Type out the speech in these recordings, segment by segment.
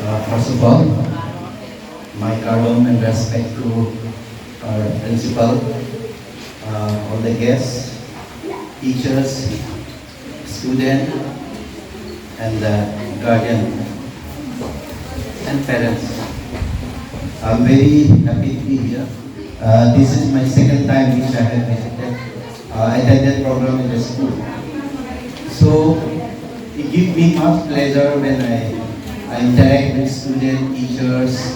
First of all, my kawam and respect to our principal, all the guests, teachers, students, and guardian and parents. I'm very happy to be here. This is my second time which I have visited, attended program in the school. So it gives me much pleasure when I interact with students, teachers,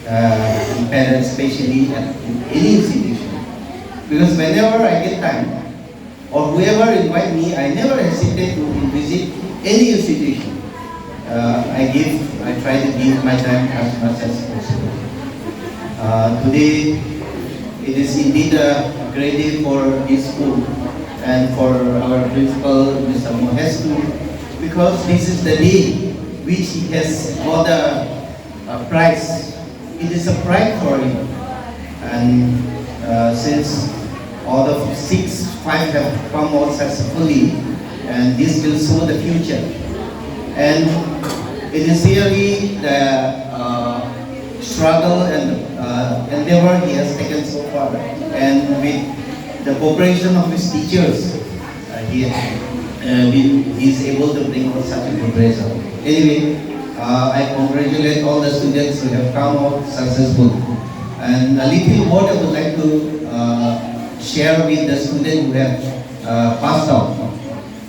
and parents, especially at any institution. Because whenever I get time, or whoever invite me, I never hesitate to visit any institution. I try to give my time as much as possible. Today, it is indeed a great day for this school and for our principal, Mr. Mohestu, because this is the day which he has got a prize. It is a pride for him. And since all of 5 have come out successfully, and this will show the future. And it is really the struggle and endeavor he has taken so far. And with the cooperation of his teachers, he is able to bring out such a good result. Anyway, I congratulate all the students who have come out successful. And a little word I would like to share with the students who have passed out.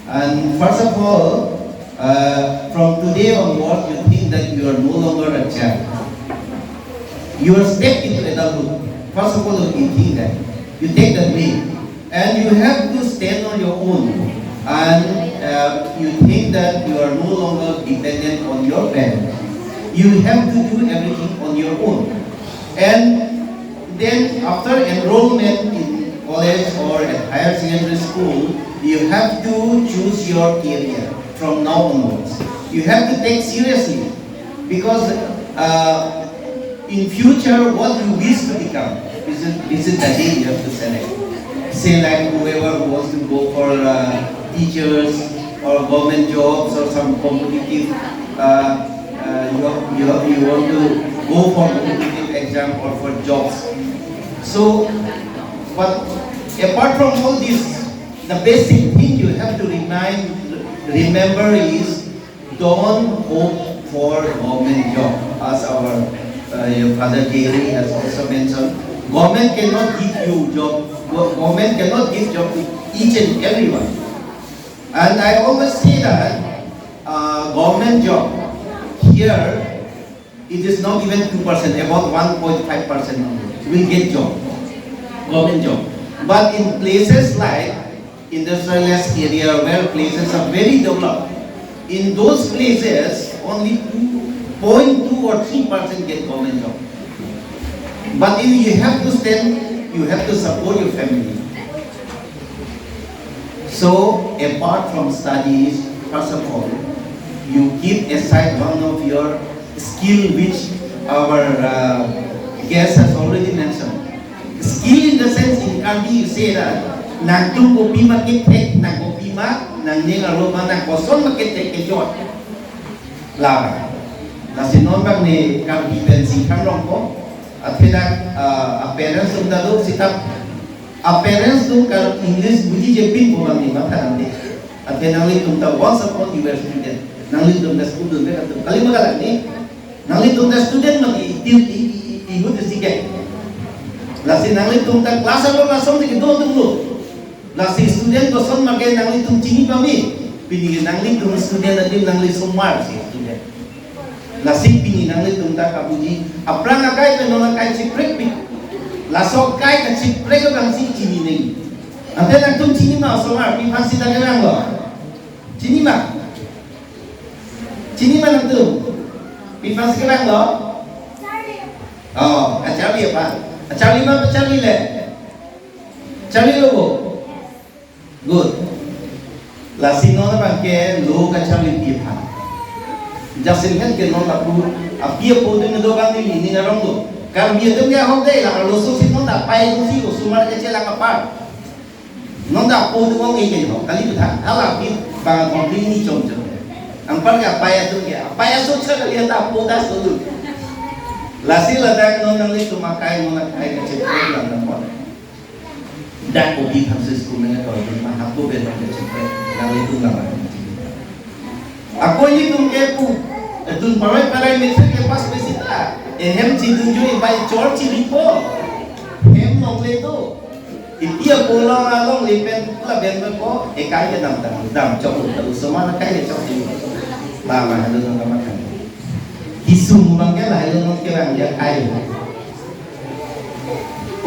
And first of all, from today onward, you think that you are no longer a child. You are stepped into adulthood. First of all, you think that. You take that way. And you have to stand on your own. And you think that you are no longer dependent on your parents. You have to do everything on your own. And then after enrollment in college or at higher secondary school, you have to choose your career from now onwards. You have to take seriously, because in future what you wish to become, this is the day you have to select. Say like whoever wants to go for teachers or government jobs or some competitive, you want to go for competitive exam or for jobs. So, but apart from all this, the basic thing you have to remember is, don't hope for government job. As our Father Jerry has also mentioned, government cannot give you job. Government cannot give job to each and everyone. And I always say that government job here, it is not even 2%, about 1.5% will get job, government job. But in places like industrialized area where places are very developed, in those places only 0.2 or 3% get government job. But if you have to stand, you have to support your family. So apart from studies, first of all, you keep aside one of your skill which our guest has already mentioned. Skill in the sense, in Karbi you say that nang tung kopi market tek nang kopi ma nang ning aroma nang koson market tek kejot lara la sinon bang ni Karbi pensi kamrong ko at kena parents tung dalo sitap parents tung kar English buji jepin ko bang ni mata nanti at kena nang tung ta once upon you were student nang tung the student be at kali magalan ni nang tung the student magi ihut sigai lasi nangli tung tak kelas apa langsung di kedua dulu lasi student bosan makai nangli tung cini kami pini nangli tung student nanti nangli semua si student lasi pini nangli tung tak kabuji aprang akai penolak kai ciprek pi lasok kai ka ciprek orang si cini ni nanti nang tung cini mah semua pi pasti tak orang lo cini mah nang tung pi pasti orang lo oh ajar dia apa Charlie ma Charlie le Charlie logo good la sino na bangke lo ka Charlie pi pha jasin kan ke non la pu apia po de do bang ni na rong do kar bi de ya hom de la lo so sino da pai du si o sumar ke la ka pa non da po de ngong ke ho kali tu tha ala pi ba ngong ni chom chom angpan ga paya so cha ya ta po da so lu lasi la dak no nang li tu makai no nak kai ka chepre la na mo dak ko bi Francisco na ko ma ha po be na chepre nang li tu na ma ako ni tum ke pu tun parai metre ke pas besita hem chi dun jo bai chor chi ripo hem long le to itia pulang along lipen la ben ko e kai ke dam chok tu semua na kai ke chok ti ba ma lu na ma kan isum bang ke la lu ke bang ya kai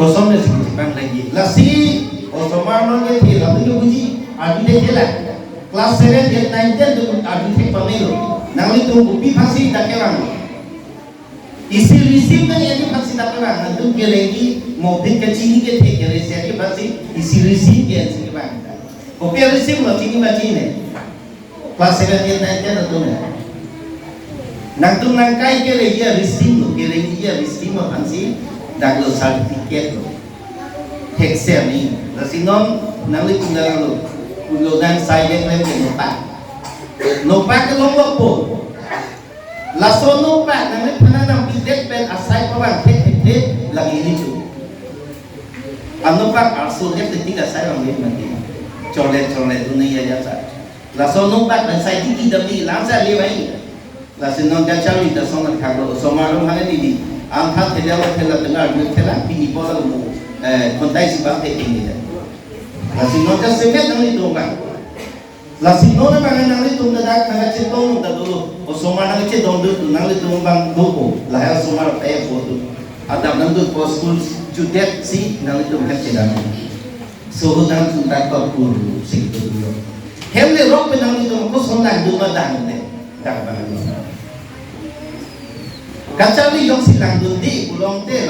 ko som ne sing bang lagi la si o somar no ke thi la tu buji adi de ke la class 7 get 9 10 tu adi the pamelo nang li tu bupi phasi da ke bang isi receive na ye phasi da ke bang tu ke legi mo bin ke chini ke the ke se ke phasi isi receive ke se ke bang ko pe receive lo chini ma chini class 7 get 9 10 tu ne nang tu nang kai ke le ye receive lo ke le ye receive ma phasi da lo certificate lo tek se ni la sinon nang li tu da lo lo dan sai ke le no pa ke long lo po la so no pa nang li phana nang bi det pen asai pa bang the lagi ni tu ano pa arso net tiga sai bang ni mati chole tu ni ya sa la so no pa dan sai ti da mi lam sa le bai la sinon da chari da so na ka lo so ma ro hane ni di am tha the le la dengar ni thela pi ni po la mo kontai si ba te ni da la sinon da se met nang ni do bang la sinon na bang nang ni tum da dak na che tong da do o so ma nang che dong du nang li tum bang do ko la ha so ma pe po du adam nang du po school judet si nang li tum ka che da so nang tu ta ko pu si tu du hem le rock pe nang li tum ko so nang du ma dang ne dak ba ni ka cha li yong si nang du di ulong te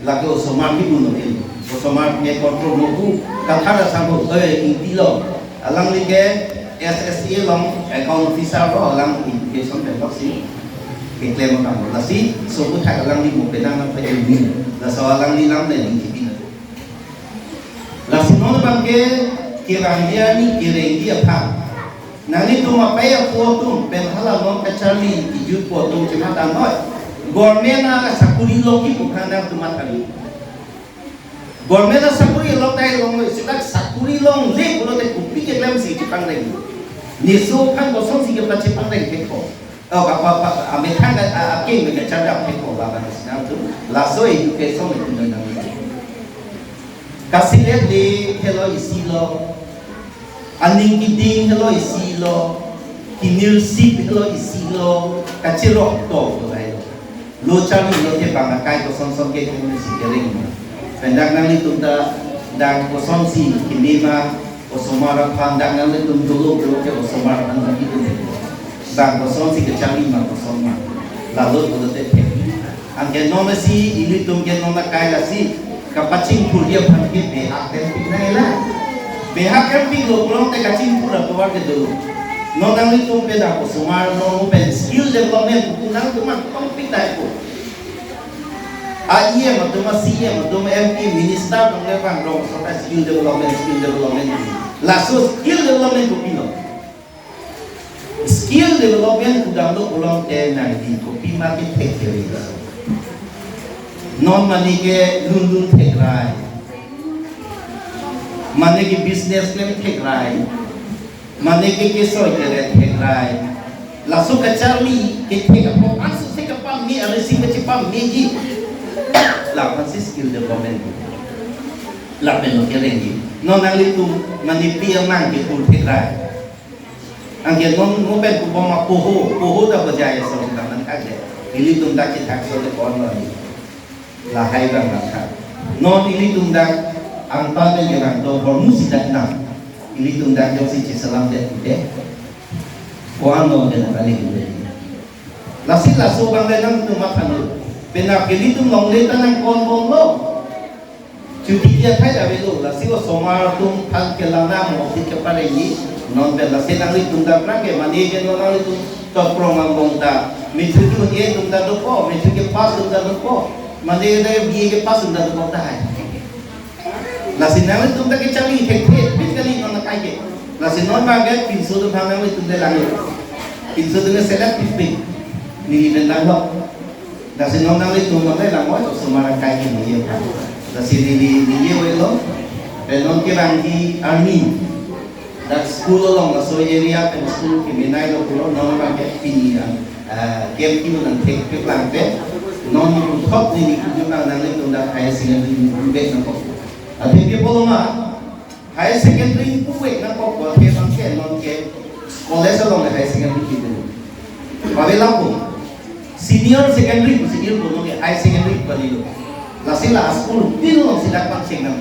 la ke so ma mi bu no ni so ma me control no ku ka tha da sa bo in ti lo alang li ke SSC long account officer ro alang education pe box si ke claim ma ka la si so ku tha alang li mo pe nang pa ni la so alang li lam ne ni ki na la si no bang ke rang dia ni ke re dia pha na ni tu ma pa ya po tu pen hala no ka charli ki ju po tu chi ma ta noi government na sakuri lo ki ku khana tu ma thali government na sakuri lo tai long sitak sakuri long le ko te kupi ke lam si chipang lagi ni so kan ko song si ke pa chipang lagi ke ko pa ame kan a ke me ke chanda ke ko ba ba na tu la so education me na kasi le hello isilo aning kiding hello isilo kinil sip hello isilo kachiro to dai lo chami lo ke bang kai ko song ke ko si ke ring pendak nang li tum da dang ko som si kinima ko somara pandak nang li tum dulu ke ko somara nang itu dang ko som si ke chami ma ko somma la lo ko te ke ang ke no si ili tum ke no na kai la si kapaching pur dia phan ke be hak te pin na la be hak ke pin lo long te kaching pur to war ke dulu no nang li tum pe da ko somara no pe skill development ku nang tu ma ko pin dai ko IE matuma CE matuma MP minister dong lewang dong so skill development la so skill development ko pino skill development ku dang lo ulang te na di ko pi market take care non mani ke lundun take rai mani ke business le take rai mani ke so ke take rai la so ka charli ke take ko ansu take pa mi ale si ke pa mi ji la skill development la peno ke rengi non nang li tu manipi ang nang ke pul thrai ang ke non mo pen ku boma poho da bajaya so da man ka ke ili tum da ke thak so de kon la hai bang na ka non ili tum da ang ta de yang do bor musi da na ili tum da jo si salam de ko ano de na kali la si la so bang de nang tu ma thanu pena kili tu long le tanang kon bong lo cuti dia thai da belo la si ko somar tum thang ke la na mo ti ke pare ni non be la se nang li tum da pra ke mani ke no nang li tum to pro mang bong ta mi chu tu ye tum da do ko mi chu ke pas tum da do ko mani de bi ke pas tum da do ko ta hai la si nang li tum da ke chali ke ke bit kali no na kai ke la si non ba ge pin su tu phang nang li tum de la ni pinso dengan selective pay ni benang Dasi nong nang itu nong lang mo sumara kay ni Dasi ni welo non kirang di army that school along so area and school ki minay lo pulo non ba ke pini game kilo nang take lang pe non ni top ni ku nang nang itu da high secondary be nang ko ati ke polo ma high secondary ku we nang ko ko ke non ke college along high secondary ki babela ko senior secondary senior dono ke high secondary bali la sila school dino sila pang sing nang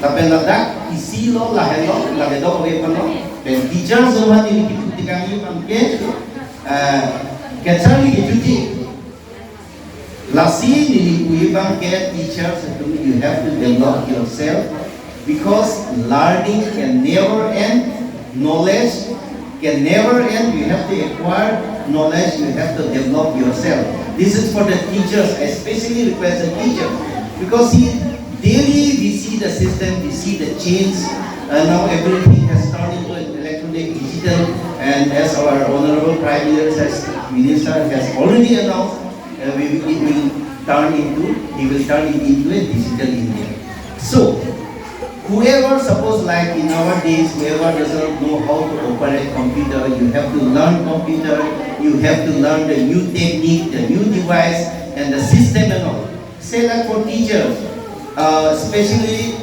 tapi ladak isi lo lahelo lagedo ko pano ben teacher semua ini ketika ini pangke kecari cuci lasi ini kui pangke teacher you have to develop yourself because learning can never end, knowledge can never end. You have to acquire knowledge, you have to develop yourself. This is for the teachers, I especially request the teacher because daily we see the system, we see the change. Now everything has turned into an electronic, digital, and as our Honorable Prime Minister has already announced, he will turn it into a digital India. So, whoever, suppose like in our days, whoever doesn't know how to operate computer, you have to learn computer, you have to learn the new technique, the new device, and the system and all. Say like for teachers, especially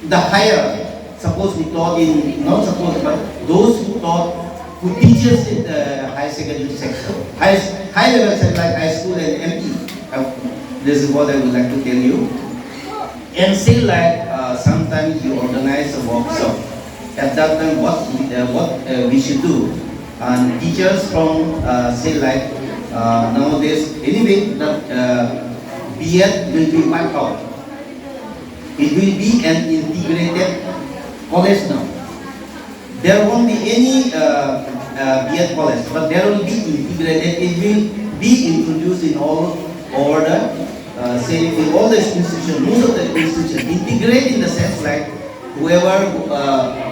the higher, suppose we taught in, not suppose, but those who teaches in the high secondary section, high level section like high school and MP. This is what I would like to tell you. And say like sometimes you organize a workshop. At that time, what we should do, and teachers from say like nowadays anyway that B.Ed will be wiped out. It will be an integrated college now. There won't be any B.Ed college, but there will be integrated. It will be introduced in all over the say in all the institutions, most of the institutions, integrate in the sense like whoever,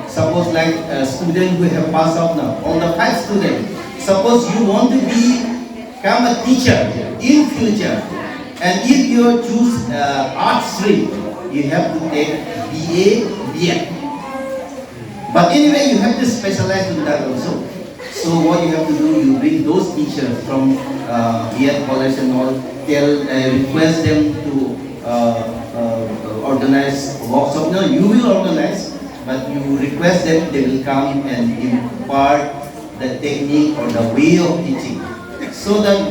suppose like a student who have passed out now, all the 5 students, suppose you want to become a teacher in future, and if you choose art stream, you have to take BA, B.Ed. But anyway, you have to specialize in that also. So what you have to do, you bring those teachers from B.Ed college and all, request them to organize workshop. No, you will organize, but you request them, they will come and impart the technique or the way of teaching. So that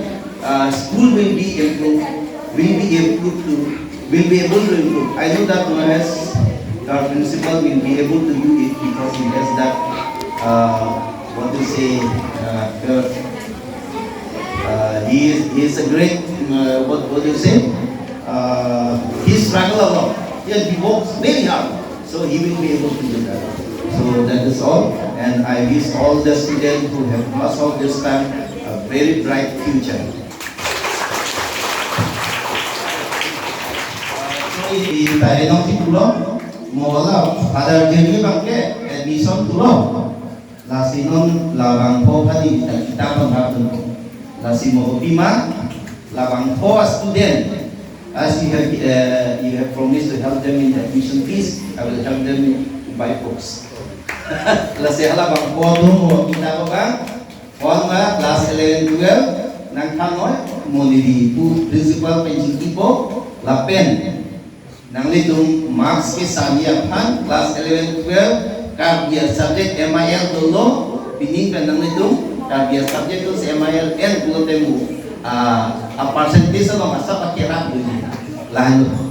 school will be able to improve. I know that our principal will be able to do it because he has that, what to say, he is a great, what do you say? He struggled a lot. He works very hard. So he will be able to do that. So that is all. And I wish all the students who have passed out this time a very bright future. Di tayo si Pulo, mawala pada jadi bangke admission Pulo, lasinon labang po padi kita penghapun, lasi mo opima labang po student. As you have promised to help them in the admission fees, I will help them buy books. Lasi labang po mo kita po bang, on ma class 11 12 nang kanoy mo ni pu principal pension tipo lapen. Nang litong marks ke sabiya pan class 11 12 Karbi subject MIL dulu piningkan nang litong Karbi subject tu MIL N pulo temu a percentage lo masa pakai rap dulu lalu